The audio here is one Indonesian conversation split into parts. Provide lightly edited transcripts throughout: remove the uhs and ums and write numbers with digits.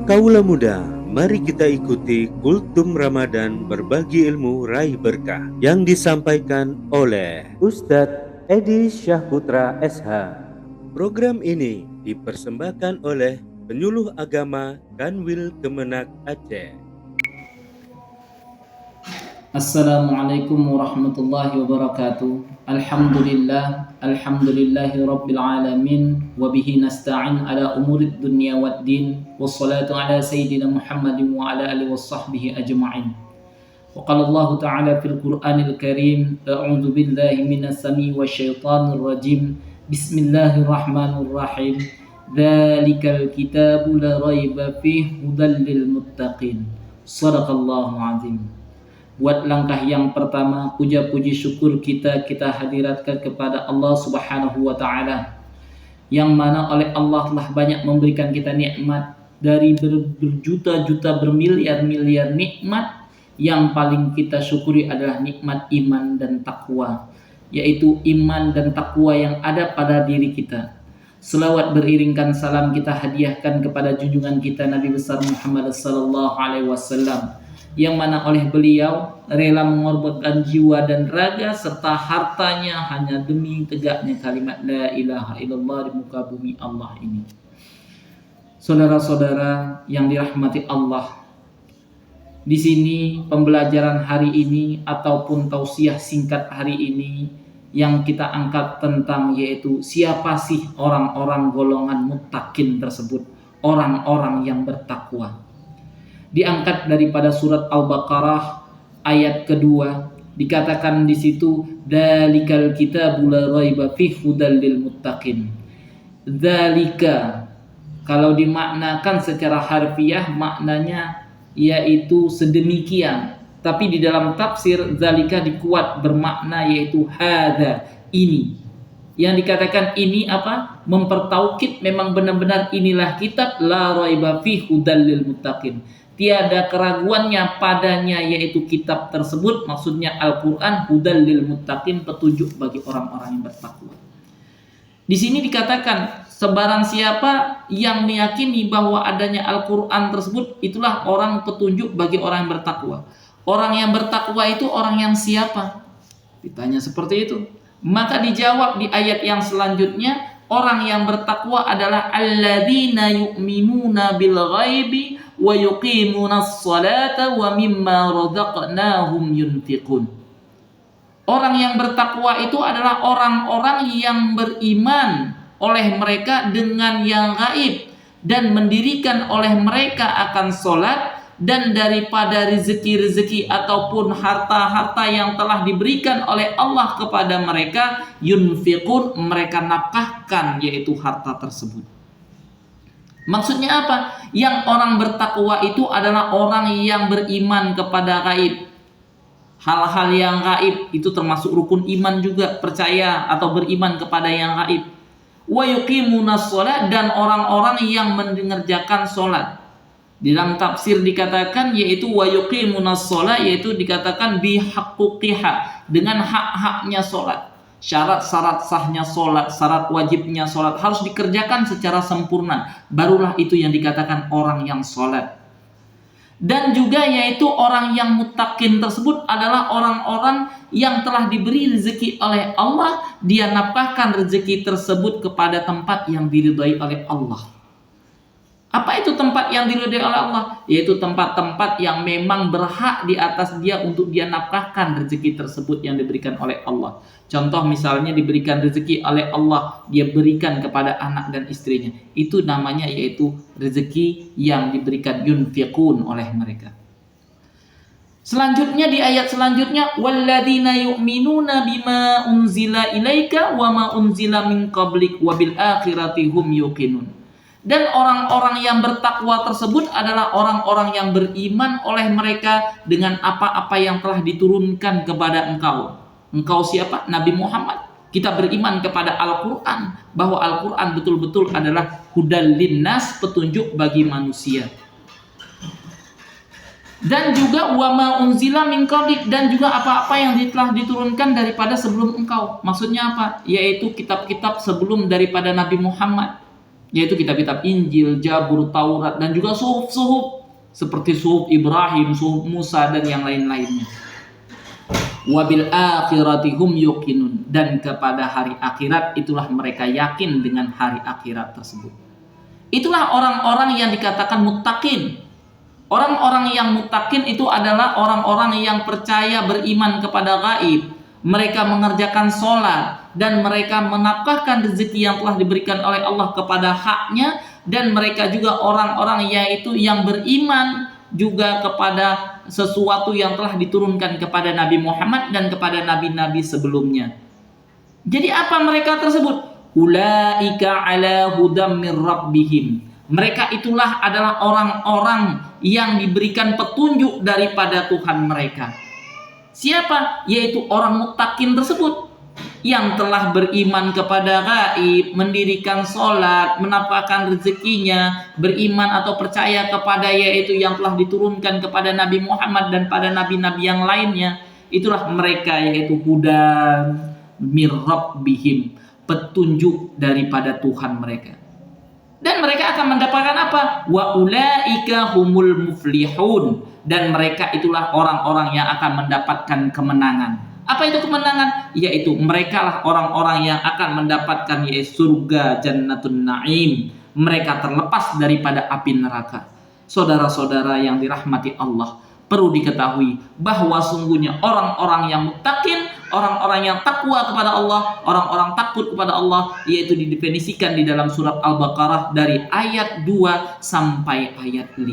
Kaulah muda, mari kita ikuti Kultum Ramadan berbagi ilmu raih berkah yang disampaikan oleh Ustadz Edi Syahputra SH. Program ini dipersembahkan oleh Penyuluh Agama Kanwil Kemenak Aceh. Assalamualaikum warahmatullahi wabarakatuh. Alhamdulillahi rabbil alamin. Wabihi nasta'in ala umurid dunya waddin. Wassalatu ala sayyidina Muhammadin wa ala alihi wassahbihi ajma'in. Wa qala Allah ta'ala fil Qur'anil Karim, a'udzu billahi minas sami wasyaitonir rajim. Bismillahirrahmanirrahim. Dzalikal kitabu la raiba fihi hudal lil muttaqin. Shadaqallahu azim. Buat langkah yang pertama, puja-puji syukur kita hadiratkan kepada Allah Subhanahu wa Ta'ala, yang mana oleh Allah telah banyak memberikan kita nikmat. Dari berjuta-juta, bermiliar-miliar nikmat, yang paling kita syukuri adalah nikmat iman dan takwa, yaitu iman dan takwa yang ada pada diri kita. Selawat beriringkan salam kita hadiahkan kepada junjungan kita Nabi besar Muhammad sallallahu alaihi wasallam, yang mana oleh beliau rela mengorbankan jiwa dan raga serta hartanya hanya demi tegaknya kalimat la ilaha illallah di muka bumi Allah ini. Saudara-saudara yang dirahmati Allah, di sini pembelajaran hari ini ataupun tausiah singkat hari ini yang kita angkat tentang yaitu siapa sih orang-orang golongan muttaqin tersebut, orang-orang yang bertakwa. Diangkat daripada surat Al-Baqarah ayat kedua, dikatakan di situ dzalikal kitabu la raiba fihi hudal lil muttaqin. Dzalika, kalau dimaknakan secara harfiah maknanya yaitu sedemikian, tapi di dalam tafsir dzalika dikuat bermakna yaitu hadza, ini. Yang dikatakan ini apa? Mempertaukid memang benar-benar inilah kitab la raiba fihi hudal lil muttaqin. Tiada keraguannya padanya yaitu kitab tersebut, maksudnya Al-Quran, hudal lil muttaqin, petunjuk bagi orang-orang yang bertakwa. Di sini dikatakan sebarang siapa yang meyakini bahwa adanya Al-Quran tersebut, itulah orang petunjuk bagi orang yang bertakwa. Orang yang bertakwa itu orang yang siapa? Ditanya seperti itu. Maka dijawab di ayat yang selanjutnya, orang yang bertakwa adalah alladzina yu'minuna bil ghaibi wa yuqimunas salata wa mimma razaqnahum yunfiqun. Orang yang bertakwa itu adalah orang-orang yang beriman oleh mereka dengan yang gaib dan mendirikan oleh mereka akan salat, dan daripada rezeki-rezeki ataupun harta-harta yang telah diberikan oleh Allah kepada mereka, yunfiqun, mereka nafkahkan yaitu harta tersebut. Maksudnya apa? Yang orang bertakwa itu adalah orang yang beriman kepada gaib. Hal-hal yang gaib itu termasuk rukun iman juga, percaya atau beriman kepada yang gaib. Wa yuqimunas shalah, dan orang-orang yang mengerjakan salat. Di dalam tafsir dikatakan yaitu wa yuqimunas shalah, yaitu dikatakan bihaqqiha, dengan hak-haknya salat. Syarat-syarat sahnya salat, syarat wajibnya salat harus dikerjakan secara sempurna, barulah itu yang dikatakan orang yang salat. Dan juga yaitu orang yang muttaqin tersebut adalah orang-orang yang telah diberi rezeki oleh Allah, dia nafkahkan rezeki tersebut kepada tempat yang diridhai oleh Allah. Apa itu tempat yang diridhai oleh Allah? Yaitu tempat-tempat yang memang berhak di atas dia untuk dia nafkahkan rezeki tersebut yang diberikan oleh Allah. Contoh misalnya diberikan rezeki oleh Allah, dia berikan kepada anak dan istrinya. Itu namanya yaitu rezeki yang diberikan yunfiqun oleh mereka. Selanjutnya di ayat selanjutnya, walladzina yu'minuna bima unzila ilaika wa ma unzila min qablik wa bil akhirati hum yuqinun. Dan orang-orang yang bertakwa tersebut adalah orang-orang yang beriman oleh mereka dengan apa-apa yang telah diturunkan kepada engkau. Engkau siapa? Nabi Muhammad. Kita beriman kepada Al-Quran, bahwa Al-Quran betul-betul adalah hudal linnas, petunjuk bagi manusia. Dan juga wama unzila min qablik, dan juga apa-apa yang telah diturunkan daripada sebelum engkau. Maksudnya apa? Yaitu kitab-kitab sebelum daripada Nabi Muhammad. yaitu kitab-kitab Injil, Zabur, Taurat, dan juga suhuf-suhuf seperti suhuf Ibrahim, suhuf Musa, dan yang lain-lainnya. Wabil akhirati hum yuqinun, dan kepada hari akhirat itulah mereka yakin dengan hari akhirat tersebut. Itulah orang-orang yang dikatakan muttaqin. Orang-orang yang muttaqin itu adalah orang-orang yang percaya, beriman kepada gaib. Mereka mengerjakan sholat dan mereka menafkahkan rezeki yang telah diberikan oleh Allah kepada haknya, dan mereka juga orang-orang yaitu yang beriman juga kepada sesuatu yang telah diturunkan kepada Nabi Muhammad dan kepada nabi-nabi sebelumnya. Jadi apa mereka tersebut? Ulaika ala hudam min rabbihim. Mereka itulah adalah orang-orang yang diberikan petunjuk daripada Tuhan mereka. Siapa? Yaitu orang muttaqin tersebut, yang telah beriman kepada gaib, mendirikan sholat, menafkahkan rezekinya, beriman atau percaya kepada yaitu yang telah diturunkan kepada Nabi Muhammad dan pada nabi-nabi yang lainnya. Itulah mereka, yaitu hudan mir rabbihim, petunjuk daripada Tuhan mereka. Dan mereka akan mendapatkan apa? Wa ulaika humul muflihun, dan mereka itulah orang-orang yang akan mendapatkan kemenangan. Apa itu kemenangan? Yaitu mereka lah orang-orang yang akan mendapatkan yaitu surga jannatun na'im. Mereka terlepas daripada api neraka. Saudara-saudara yang dirahmati Allah, perlu diketahui bahwa sungguhnya orang-orang yang muttaqin, orang-orang yang takwa kepada Allah, orang-orang takut kepada Allah, yaitu didefinisikan di dalam surat Al-Baqarah dari ayat 2 sampai ayat 5.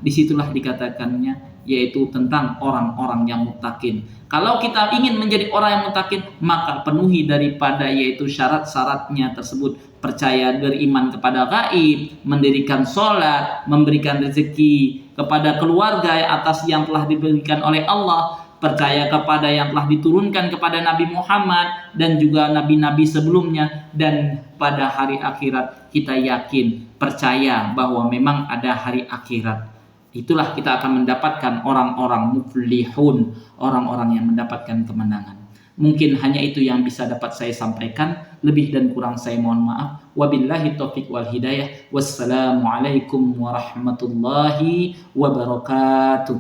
Disitulah dikatakannya yaitu tentang orang-orang yang muttaqin. Kalau kita ingin menjadi orang yang muttaqin, maka penuhi daripada yaitu syarat-syaratnya tersebut. Percaya, beriman kepada gaib, mendirikan sholat, memberikan rezeki kepada keluarga atas yang telah diberikan oleh Allah, percaya kepada yang telah diturunkan kepada Nabi Muhammad dan juga nabi-nabi sebelumnya, dan pada hari akhirat kita yakin, percaya bahwa memang ada hari akhirat. Itulah kita akan mendapatkan orang-orang muflihun, orang-orang yang mendapatkan kemenangan. Mungkin hanya itu yang bisa dapat saya sampaikan. Lebih dan kurang saya mohon maaf. Wabillahi taufiq wal hidayah. Wassalamualaikum warahmatullahi wabarakatuh.